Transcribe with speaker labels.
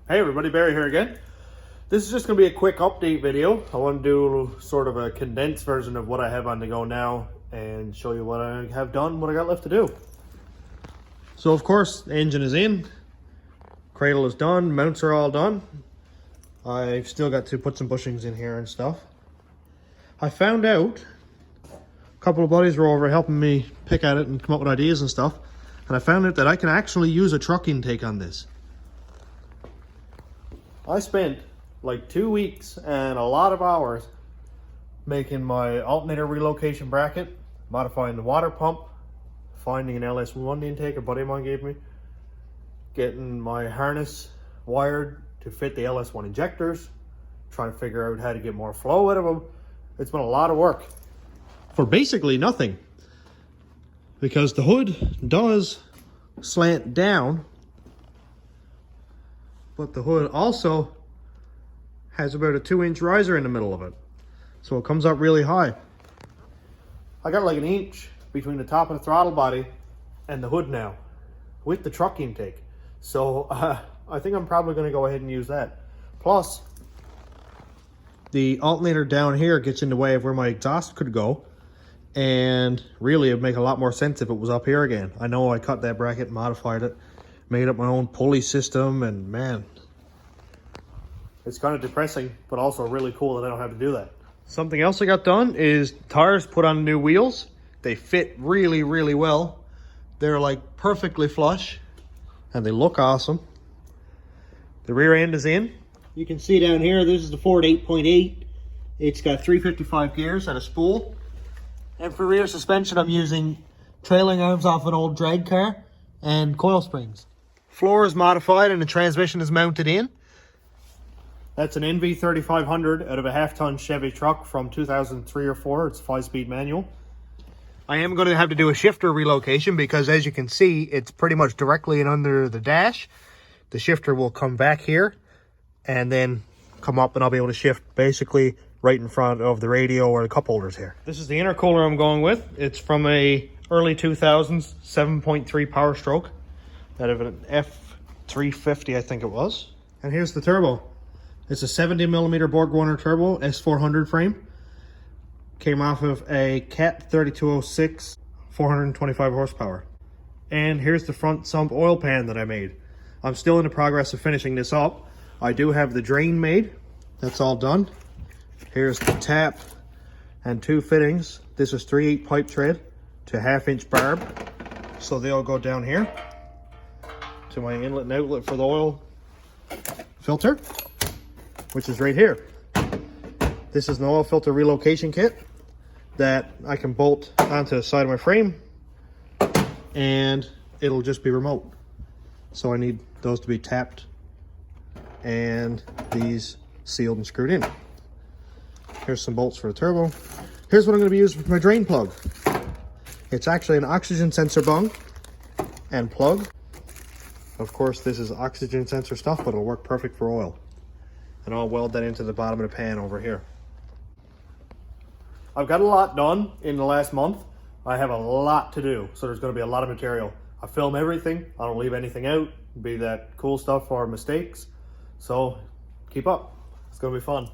Speaker 1: Hey everybody, Barry here again. This is just going to be a quick update video. I want to do sort of a condensed version of what I have on the go now and show you what I have done, what I got left to do. So of course, the engine is in, cradle is done, mounts are all done. I've still got to put some bushings in here and stuff. I found out, a couple of buddies were over helping me pick at it and come up with ideas and stuff, and I found out that I can actually use a truck intake on this. I spent like 2 weeks and a lot of hours making my alternator relocation bracket, modifying the water pump, finding an LS1 intake a buddy of mine gave me, getting my harness wired to fit the LS1 injectors, trying to figure out how to get more flow out of them. It's been a lot of work for basically nothing, because the hood does slant down, but the hood also has about a 2-inch riser in the middle of it. So it comes up really high. I got like an inch between the top of the throttle body and the hood now with the truck intake. So I think I'm probably gonna go ahead and use that. Plus, the alternator down here gets in the way of where my exhaust could go. And really it'd make a lot more sense if it was up here again. I know I cut that bracket, modified it, made up my own pulley system, and man, it's kind of depressing, but also really cool that I don't have to do that. Something else I got done is tires put on new wheels. They fit really, really well. They're like perfectly flush and they look awesome. The rear end is in. You can see down here, this is the Ford 8.8. It's got 355 gears and a spool. And for rear suspension, I'm using trailing arms off an old drag car and coil springs. Floor is modified and the transmission is mounted in. That's an NV3500 out of a half-ton Chevy truck from 2003 or 4. It's a 5-speed manual. I am going to have to do a shifter relocation because, as you can see, it's pretty much directly in under the dash. The shifter will come back here and then come up, and I'll be able to shift basically right in front of the radio or the cup holders here. This is the intercooler I'm going with. It's from a early 2000s 7.3 Power Stroke out of an F350, I think it was. And here's the turbo. It's a 70mm Borg Warner turbo S400 frame. Came off of a Cat 3206 425 horsepower. And here's the front sump oil pan that I made. I'm still in the progress of finishing this up. I do have the drain made. That's all done. Here's the tap and 2 fittings. This is 3/8 pipe thread to 1/2-inch barb. So they'll go down here to my inlet and outlet for the oil filter, which is right here. This is an oil filter relocation kit that I can bolt onto the side of my frame and it'll just be remote. So I need those to be tapped and these sealed and screwed in. Here's some bolts for the turbo. Here's what I'm going to be using for my drain plug. It's actually an oxygen sensor bung and plug. Of course, this is oxygen sensor stuff, but it'll work perfect for oil. And I'll weld that into the bottom of the pan over here. I've got a lot done in the last month. I have a lot to do, so there's going to be a lot of material. I film everything. I don't leave anything out, be that cool stuff or mistakes. So keep up. It's going to be fun.